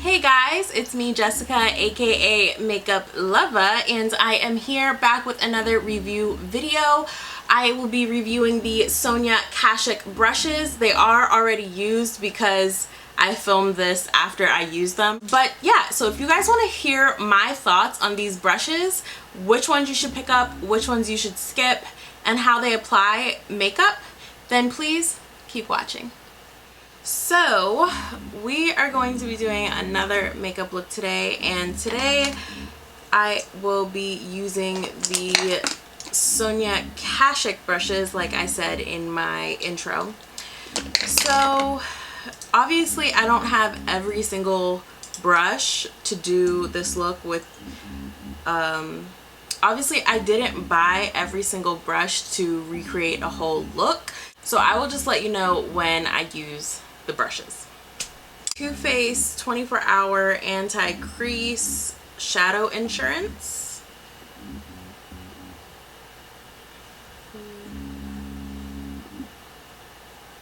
Hey guys, it's me Jessica, aka makuplovaaa, and I am here back with another review video. I will be reviewing the Sonia Kashuk brushes. They are already used because I filmed this after I used them. But yeah, so if you guys want to hear my thoughts on these brushes, which ones you should pick up, which ones you should skip, and how they apply makeup, then please keep watching. So we are going to be doing another makeup look today, and today I will be using the Sonia Kashuk brushes like I said in my intro. So obviously I don't have every single brush to do this look with. Obviously I didn't buy every single brush to recreate a whole look, so I will just let you know when I use the brushes. Too Faced 24-hour Anti-Crease Shadow Insurance.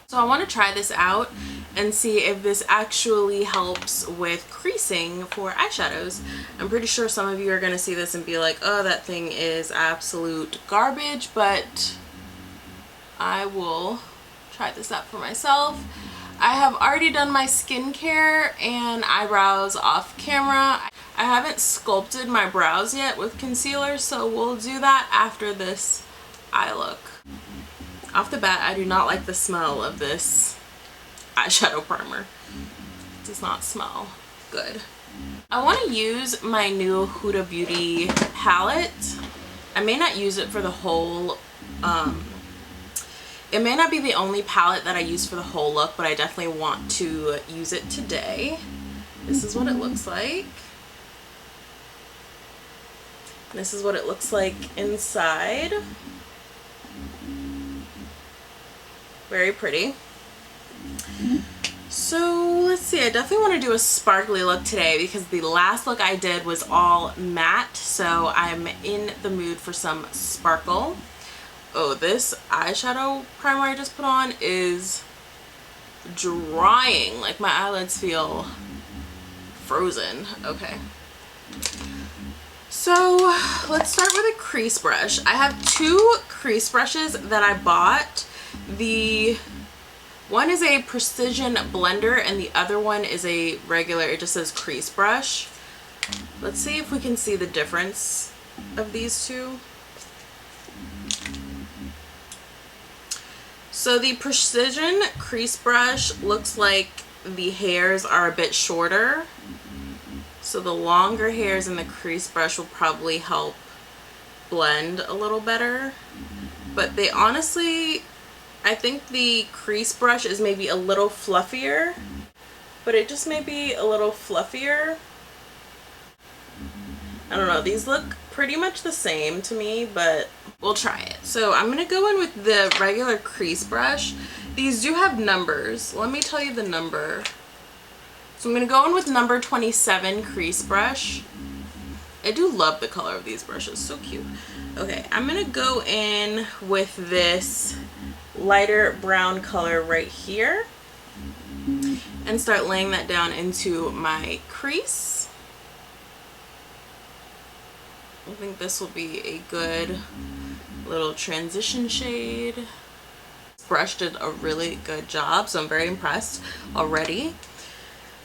So I want to try this out and see if this actually helps with creasing for eyeshadows. I'm pretty sure some of you are going to see this and be like, oh, that thing is absolute garbage, but I will try this out for myself. I have already done my skincare and eyebrows off camera. I haven't sculpted my brows yet with concealer, so we'll do that after this eye look. Off the bat, I do not like the smell of this eyeshadow primer. It does not smell good. I want to use my new Huda Beauty palette. I may not use it for the whole it may not be the only palette that I use for the whole look, but I definitely want to use it today. This is what it looks like. This is what it looks like inside. Very pretty. So let's see, I definitely want to do a sparkly look today because the last look I did was all matte, so I'm in the mood for some sparkle. Oh, this eyeshadow primer I just put on is drying. Like my eyelids feel frozen. Okay. So let's start with a crease brush. I have two crease brushes that I bought. The one is a precision blender and the other one is a regular, it just says crease brush. Let's see if we can see the difference of these two. So the precision crease brush looks like the hairs are a bit shorter. So the longer hairs in the crease brush will probably help blend a little better. But they honestly, I think the crease brush is maybe a little fluffier. But it just may be a little fluffier. I don't know, these look pretty much the same to me, but we'll try it. So I'm going to go in with the regular crease brush. These do have numbers. Let me tell you the number. So I'm going to go in with number 27 crease brush. I do love the color of these brushes. So cute. Okay, I'm going to go in with this lighter brown color right here and start laying that down into my crease. I think this will be a good little transition shade. This brush did a really good job, so I'm very impressed already.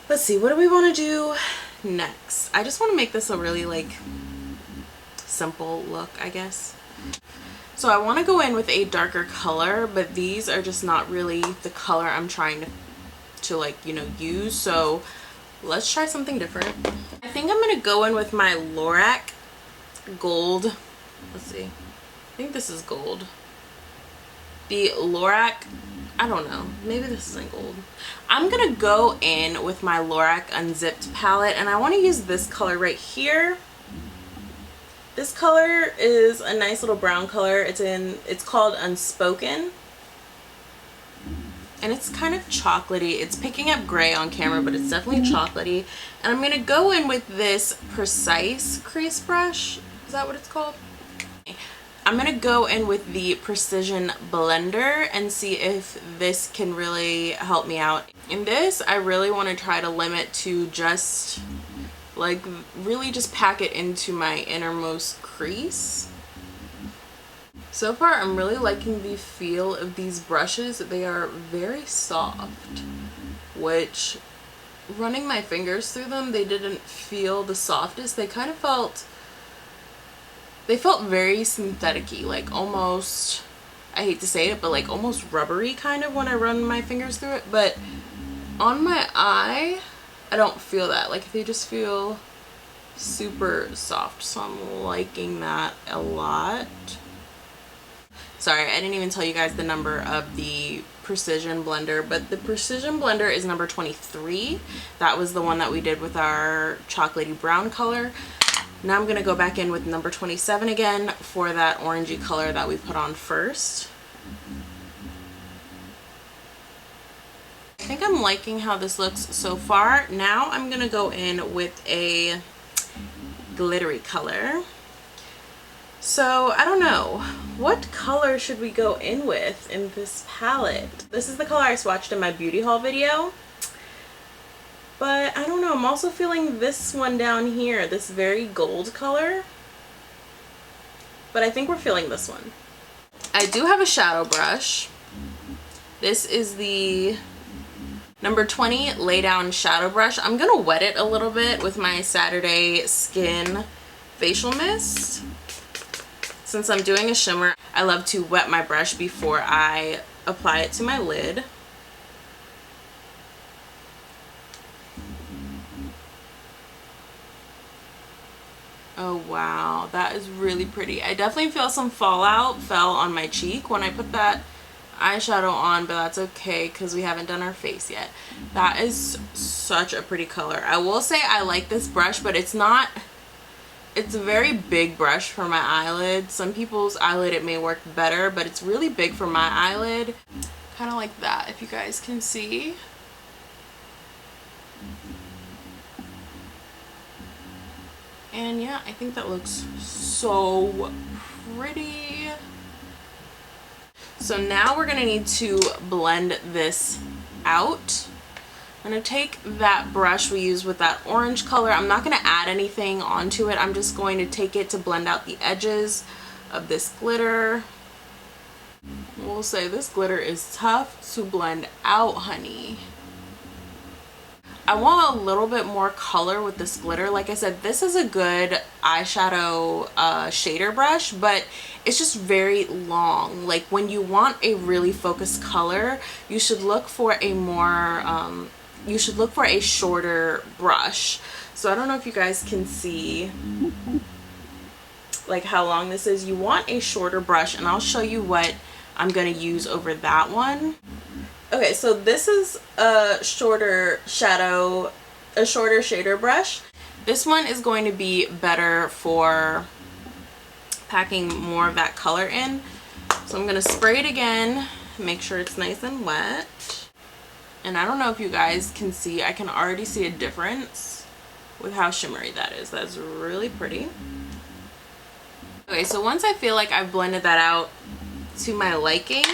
Let's see, what do we want to do next? I just want to make this a really like simple look, I guess. So I want to go in with a darker color, but these are just not really the color I'm trying to like, you know, use. So let's try something different. I think I'm going to go in with my Lorac gold. Let's see, I think this is gold. The Lorac, I don't know, maybe this isn't gold. I'm gonna go in with my Lorac Unzipped palette, and I want to use this color right here. This color is a nice little brown color. It's called Unspoken, and it's kind of chocolatey. It's picking up gray on camera, but it's definitely chocolatey. And I'm gonna go in with this Precise crease brush. Is that what it's called? I'm gonna go in with the Precision Blender and see if this can really help me out. In this, I really want to try to limit to just like really just pack it into my innermost crease. So far, I'm really liking the feel of these brushes. They are very soft, which running my fingers through them, they didn't feel the softest. They kind of felt, they felt very synthetic-y, like almost, I hate to say it, but like almost rubbery kind of when I run my fingers through it. But on my eye, I don't feel that. Like they just feel super soft, so I'm liking that a lot. Sorry, I didn't even tell you guys the number of the Precision Blender, but the Precision Blender is number 23. That was the one that we did with our chocolatey brown color. Now I'm gonna go back in with number 27 again for that orangey color that we put on first. I think I'm liking how this looks so far. Now I'm gonna go in with a glittery color. So I don't know, what color should we go in with in this palette? This is the color I swatched in my beauty haul video. But I don't know, I'm also feeling this one down here, this very gold color. But I think we're feeling this one. I do have a shadow brush. This is the number 20 Lay Down Shadow Brush. I'm gonna wet it a little bit with my Saturday Skin Facial Mist. Since I'm doing a shimmer, I love to wet my brush before I apply it to my lid. Oh wow, that is really pretty. I definitely feel some fallout fell on my cheek when I put that eyeshadow on, but that's okay because we haven't done our face yet. That is such a pretty color. I will say I like this brush, but it's not, it's a very big brush for my eyelid. Some people's eyelid it may work better, but it's really big for my eyelid. Kind of like that, if you guys can see. And yeah, I think that looks so pretty. So now we're gonna need to blend this out. I'm gonna take that brush we used with that orange color. I'm not gonna add anything onto it. I'm just going to take it to blend out the edges of this glitter. We'll say this glitter is tough to blend out, honey. I want a little bit more color with this glitter. Like I said, this is a good eyeshadow shader brush, but it's just very long. Like when you want a really focused color, you should look for a more, you should look for a shorter brush. So I don't know if you guys can see like how long this is. You want a shorter brush, and I'll show you what I'm gonna use over that one. Okay, so this is a shorter shader brush. This one is going to be better for packing more of that color in. So I'm gonna spray it again, make sure it's nice and wet. And I don't know if you guys can see, I can already see a difference with how shimmery that is. That's really pretty. Okay, so once I feel like I've blended that out to my liking,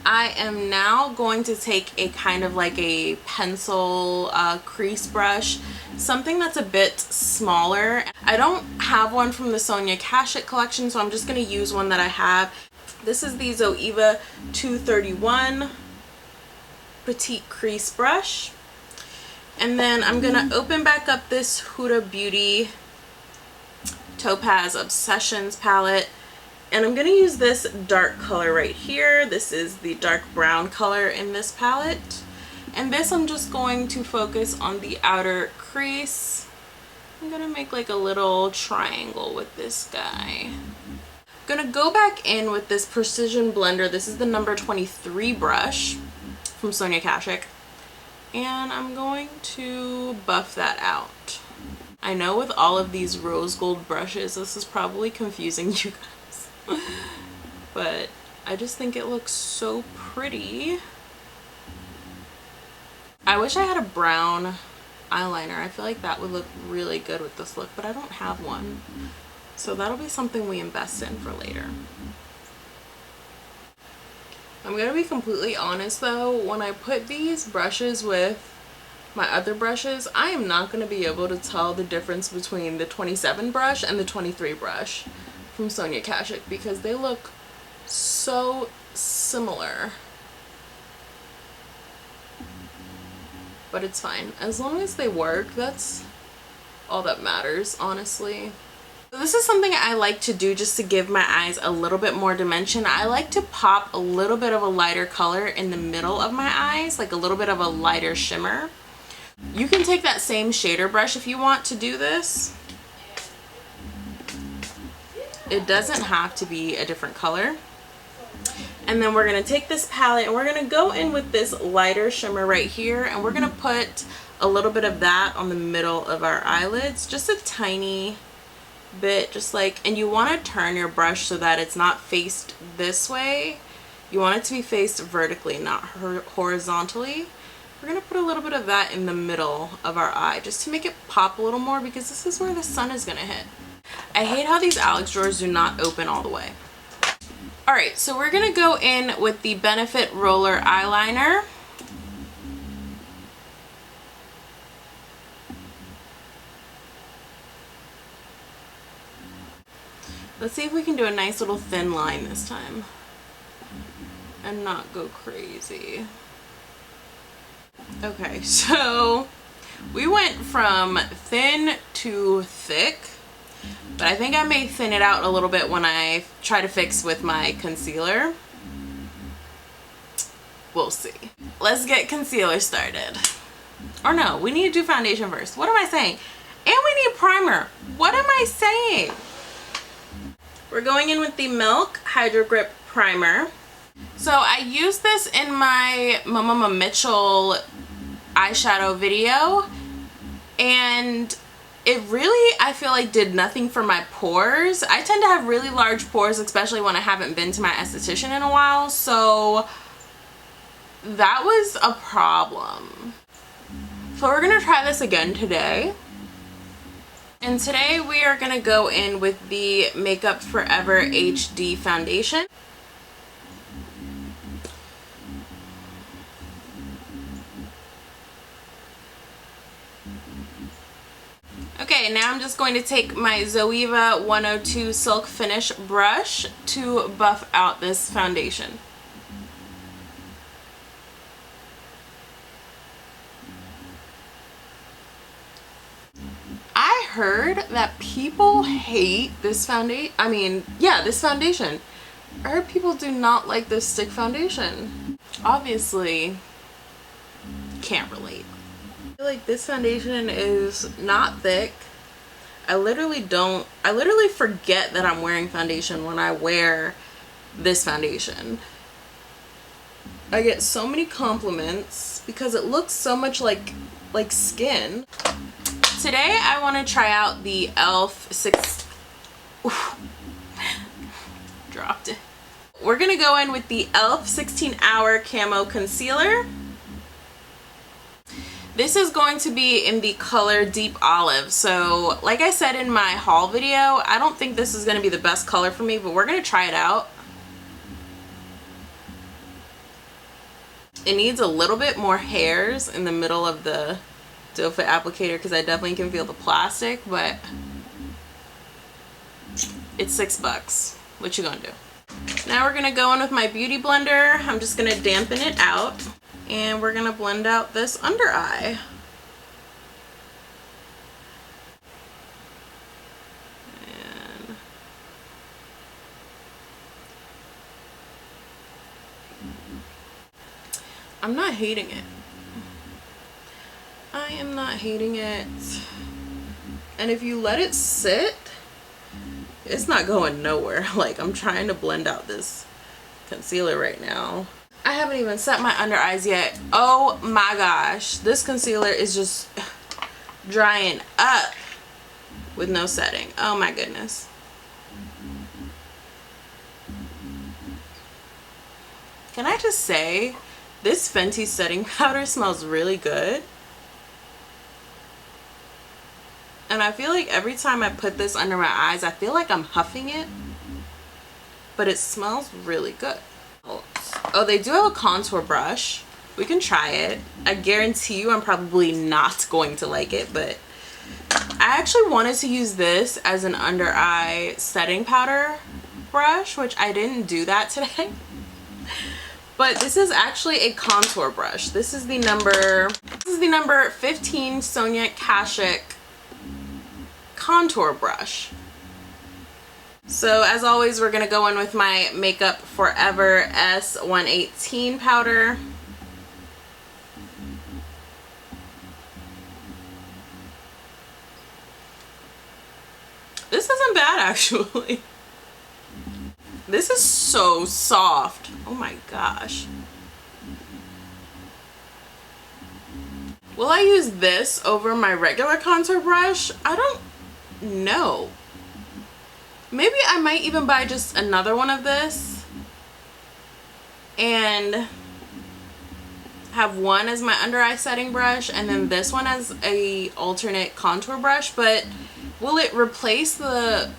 I am now going to take a kind of like a pencil crease brush, something that's a bit smaller. I don't have one from the Sonia Kashuk collection, so I'm just going to use one that I have. This is the Zoeva 231 Petit crease brush. And then I'm going to open back up this Huda Beauty Topaz Obsessions palette. And I'm going to use this dark color right here. This is the dark brown color in this palette. And this I'm just going to focus on the outer crease. I'm going to make like a little triangle with this guy. I'm going to go back in with this Precision Blender. This is the number 23 brush from Sonia Kashuk. And I'm going to buff that out. I know with all of these rose gold brushes, this is probably confusing you guys. But I just think it looks so pretty. I wish I had a brown eyeliner. I feel like that would look really good with this look, but I don't have one. So that'll be something we invest in for later. I'm gonna be completely honest though, when I put these brushes with my other brushes, I am not gonna be able to tell the difference between the 27 brush and the 23 brush from Sonia Kashuk because they look so similar. But it's fine. As long as they work, that's all that matters, honestly. This is something I like to do just to give my eyes a little bit more dimension. I like to pop a little bit of a lighter color in the middle of my eyes, like a little bit of a lighter shimmer. You can take that same shader brush if you want to do this. It doesn't have to be a different color. And then we're going to take this palette and we're going to go in with this lighter shimmer right here, and we're going to put a little bit of that on the middle of our eyelids, just a tiny bit, just like, and you want to turn your brush so that it's not faced this way. You want it to be faced vertically, not horizontally. We're going to put a little bit of that in the middle of our eye just to make it pop a little more because this is where the sun is going to hit. I hate how these Alex drawers do not open all the way. Alright, so we're going to go in with the Benefit Roller Eyeliner. Let's see if we can do a nice little thin line this time and not go crazy. Okay, so we went from thin to thick, but I think I may thin it out a little bit when I try to fix with my concealer. We'll see. Let's get concealer started. Or no, we need to do foundation first. What am I saying? And we need primer. What am I saying? We're going in with the Milk Hydra Grip Primer. So I used this in my Mama Mitchell eyeshadow video, and it really, I feel like, did nothing for my pores. I tend to have really large pores, especially when I haven't been to my esthetician in a while, so that was a problem. So we're gonna try this again today. And today we are going to go in with the Makeup Forever HD foundation. Okay, now I'm just going to take my Zoeva 102 Silk Finish brush to buff out this foundation. I heard that people hate this foundation. I mean, yeah, this foundation. I heard people do not like this stick foundation. Obviously, can't relate. I feel like this foundation is not thick. I literally forget that I'm wearing foundation when I wear this foundation. I get so many compliments because it looks so much like skin. Today I want to try out the e.l.f. Dropped it. We're going to go in with the e.l.f. 16 Hour Camo Concealer. This is going to be in the color Deep Olive. So like I said in my haul video, I don't think this is going to be the best color for me, but we're going to try it out. It needs a little bit more hairs in the middle of the doe foot applicator because I definitely can feel the plastic, but it's $6. What you gonna do? Now we're gonna go in with my beauty blender. I'm just gonna dampen it out and we're gonna blend out this under eye. And I'm not hating it. I am not hating it. And if you let it sit, it's not going nowhere. Like, I'm trying to blend out this concealer right now. I haven't even set my under eyes yet. Oh my gosh. This concealer is just drying up with no setting. Oh my goodness. Can I just say, this Fenty setting powder smells really good. And I feel like every time I put this under my eyes, I feel like I'm huffing it, but it smells really good. Oh, they do have a contour brush. We can try it. I guarantee you I'm probably not going to like it, but I actually wanted to use this as an under eye setting powder brush, which I didn't do that today. But this is actually a contour brush. This is the number 15 Sonia Kashuk contour brush. So as always, we're gonna go in with my Makeup Forever S118 powder. This isn't bad actually. This is so soft. Oh my gosh. Will I use this over my regular contour brush? I don't know. Maybe I might even buy just another one of this and have one as my under eye setting brush and then this one as a alternate contour brush. But will it replace the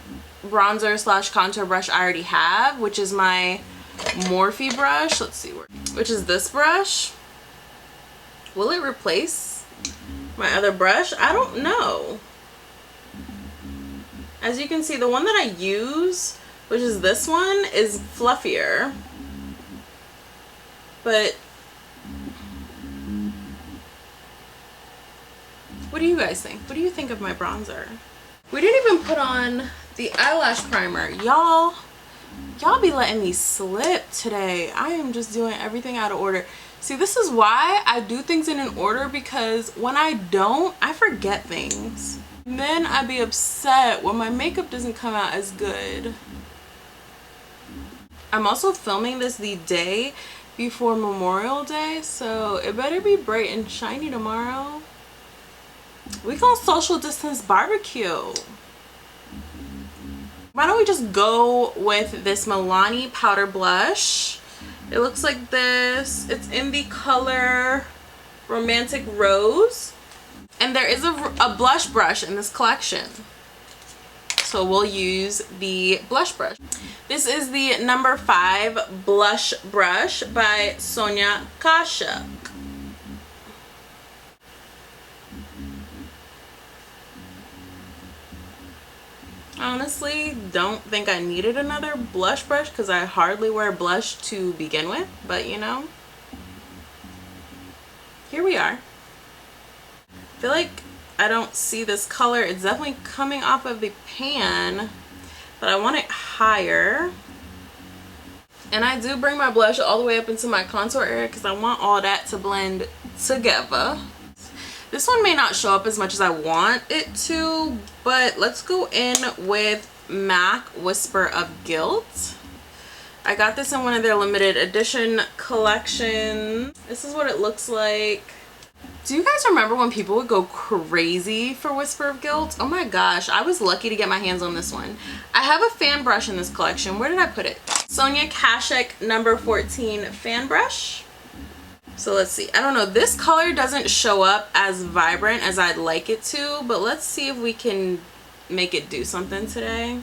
bronzer slash contour brush I already have, which is my Morphe brush? Let's see, which is this brush. Will it replace my other brush? I don't know. As you can see, the one that I use, which is this one, is fluffier. But what do you guys think? What do you think of my bronzer? We didn't even put on the eyelash primer. Y'all be letting me slip today. I am just doing everything out of order. See, this is why I do things in an order, because when I don't, I forget things. And then I'd be upset when my makeup doesn't come out as good. I'm also filming this the day before Memorial Day, so it better be bright and shiny tomorrow. We gonna social distance barbecue. Why don't we just go with this Milani powder blush? It looks like this. It's in the color Romantic Rose. And there is a blush brush in this collection. So we'll use the blush brush. This is the number 5 blush brush by Sonia Kashuk. Honestly, don't think I needed another blush brush because I hardly wear blush to begin with, but you know, here we are. I feel like I don't see this color. It's definitely coming off of the pan, but I want it higher. And I do bring my blush all the way up into my contour area because I want all that to blend together. This one may not show up as much as I want it to, but let's go in with MAC Whisper of Guilt. I got this in one of their limited edition collections. This is what it looks like. Do you guys remember when people would go crazy for Whisper of Guilt? Oh my gosh, I was lucky to get my hands on this one. I have a fan brush in this collection. Where did I put it? Sonia Kashuk number 14 fan brush. So let's see. I don't know. This color doesn't show up as vibrant as I'd like it to, but let's see if we can make it do something today.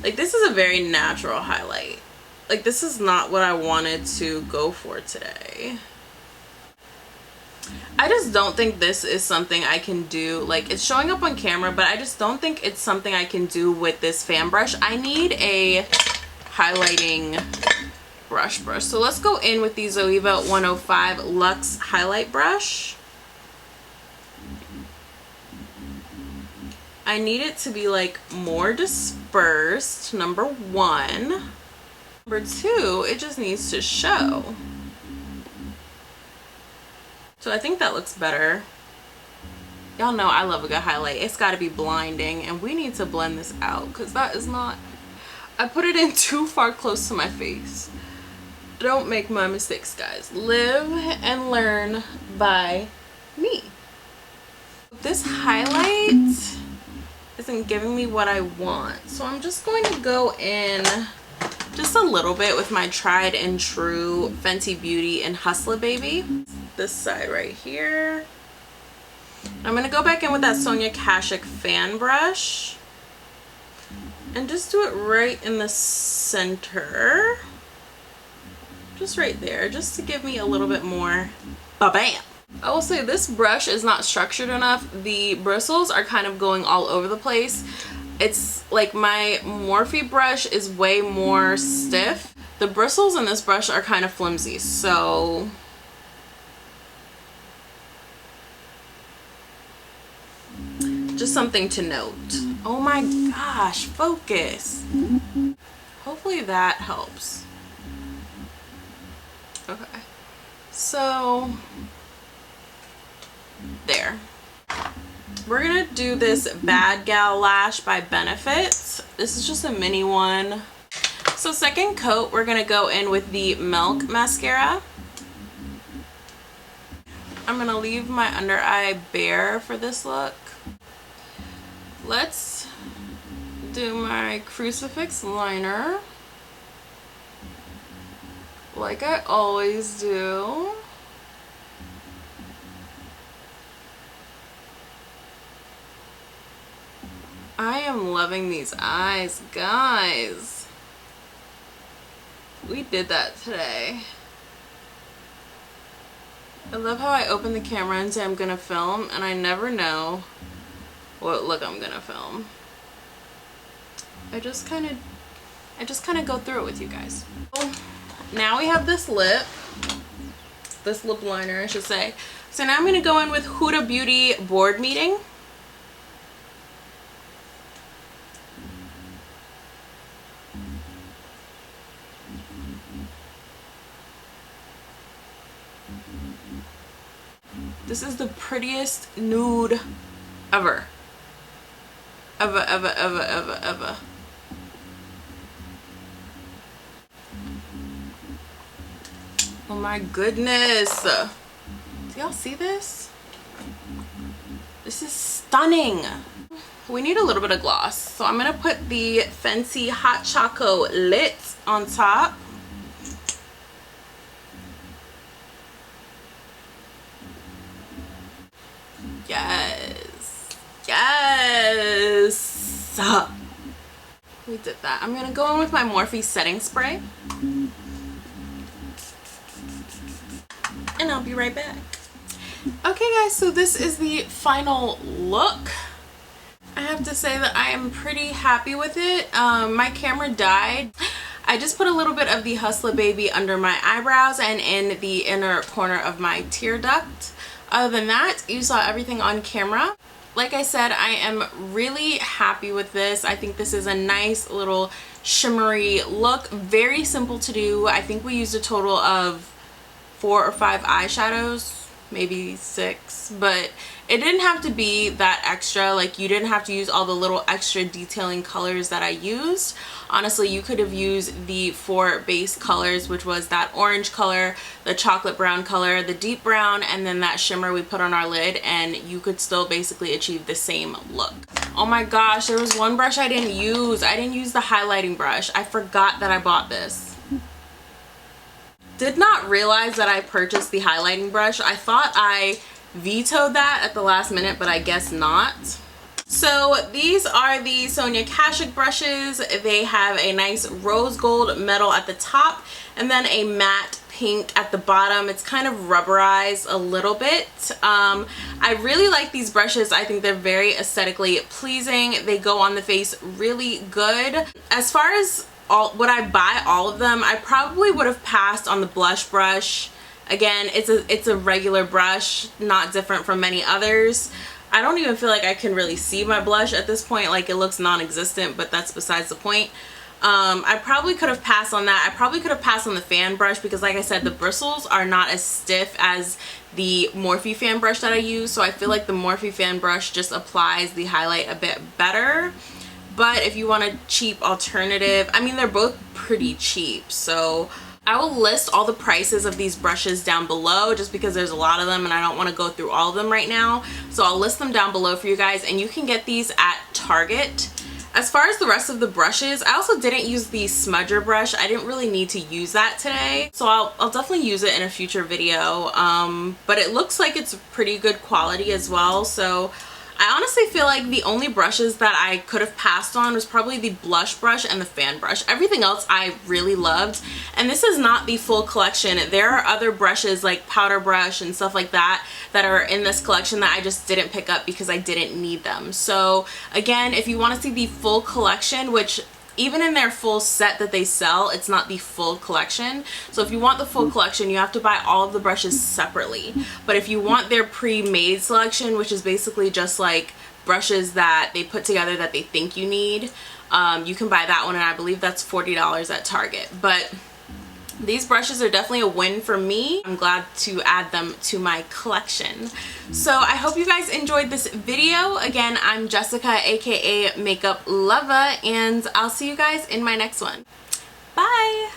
Like, this is a very natural highlight. Like, this is not what I wanted to go for today. I just don't think this is something I can do. Like, it's showing up on camera, but I just don't think it's something I can do with this fan brush. I need a highlighting brush. So let's go in with the Zoeva 105 Luxe highlight brush. I need it to be like more dispersed, number 1. Number 2, it just needs to show. So I think that looks better. Y'all know I love a good highlight. It's got to be blinding, and we need to blend this out because that is not... I put it in too far close to my face. Don't make my mistakes, guys. Live and learn by me. This highlight isn't giving me what I want, so I'm just going to go in just a little bit with my tried and true Fenty Beauty and Hustler Baby. This side right here. I'm going to go back in with that Sonia Kashuk fan brush and just do it right in the center. Just right there, just to give me a little bit more ba-bam. I will say this brush is not structured enough. The bristles are kind of going all over the place. It's like my Morphe brush is way more stiff. The bristles in this brush are kind of flimsy, so just something to note. Oh my gosh, focus. Hopefully that helps. Okay, so there. We're gonna do this Bad Gal Lash by Benefit. This is just a mini one. So second coat, we're gonna go in with the Milk Mascara. I'm gonna leave my under eye bare for this look. Let's do my crucifix liner like I always do. I am loving these eyes, guys. We did that today. I love how I open the camera and say I'm gonna film, and I never know what look I'm gonna film. I just kind of go through it with you guys. So now we have this lip liner, I should say. So now I'm gonna go in with Huda Beauty Board Meeting. This is the prettiest nude ever. Ever. Oh my goodness. Do y'all see this? This is stunning. We need a little bit of gloss. So I'm gonna put the Fenty Hot Choco Lit on top. Yes. We did that. I'm gonna go in with my Morphe setting spray. And I'll be right back. Okay guys, so this is the final look. I have to say that I am pretty happy with it. My camera died. I just put a little bit of the Hustler Baby under my eyebrows and in the inner corner of my tear duct. Other than that, you saw everything on camera. Like I said, I am really happy with this. I think this is a nice little shimmery look. Very simple to do. I think we used a total of 4 or 5 eyeshadows, maybe 6, but it didn't have to be that extra. Like, you didn't have to use all the little extra detailing colors that I used. Honestly, you could have used the 4 base colors, which was that orange color, the chocolate brown color, the deep brown, and then that shimmer we put on our lid, and you could still basically achieve the same look. Oh my gosh, there was one brush I didn't use. I didn't use the highlighting brush. I forgot that I bought this. Did not realize that I purchased the highlighting brush. I thought I vetoed that at the last minute, but I guess not. So these are the Sonia Kashuk brushes. They have a nice rose gold metal at the top and then a matte pink at the bottom. It's kind of rubberized a little bit. I really like these brushes. I think they're very aesthetically pleasing. They go on the face really good. As far as would I buy all of them, I probably would have passed on the blush brush. Again, it's a regular brush, not different from many others. I don't even feel like I can really see my blush at this point. Like, it looks non-existent, but that's besides the point. I probably could have passed on that. I probably could have passed on the fan brush because, like I said, the bristles are not as stiff as the Morphe fan brush that I use. So I feel like the Morphe fan brush just applies the highlight a bit better. But if you want a cheap alternative, I mean, they're both pretty cheap. So I will list all the prices of these brushes down below just because there's a lot of them and I don't want to go through all of them right now. So I'll list them down below for you guys, and you can get these at Target. As far as the rest of the brushes, I also didn't use the smudger brush. I didn't really need to use that today, so I'll definitely use it in a future video. But it looks like it's pretty good quality as well, so I honestly feel like the only brushes that I could have passed on was probably the blush brush and the fan brush. Everything else I really loved, and this is not the full collection. There are other brushes like powder brush and stuff like that that are in this collection that I just didn't pick up because I didn't need them. So again, if you want to see the full collection, which even in their full set that they sell, it's not the full collection. So if you want the full collection, you have to buy all of the brushes separately. But if you want their pre-made selection, which is basically just like brushes that they put together that they think you need, you can buy that one, and I believe that's $40 at Target. But these brushes are definitely a win for me. I'm glad to add them to my collection. So I hope you guys enjoyed this video. Again, I'm Jessica, aka Makeup Lovaaa, and I'll see you guys in my next one. Bye!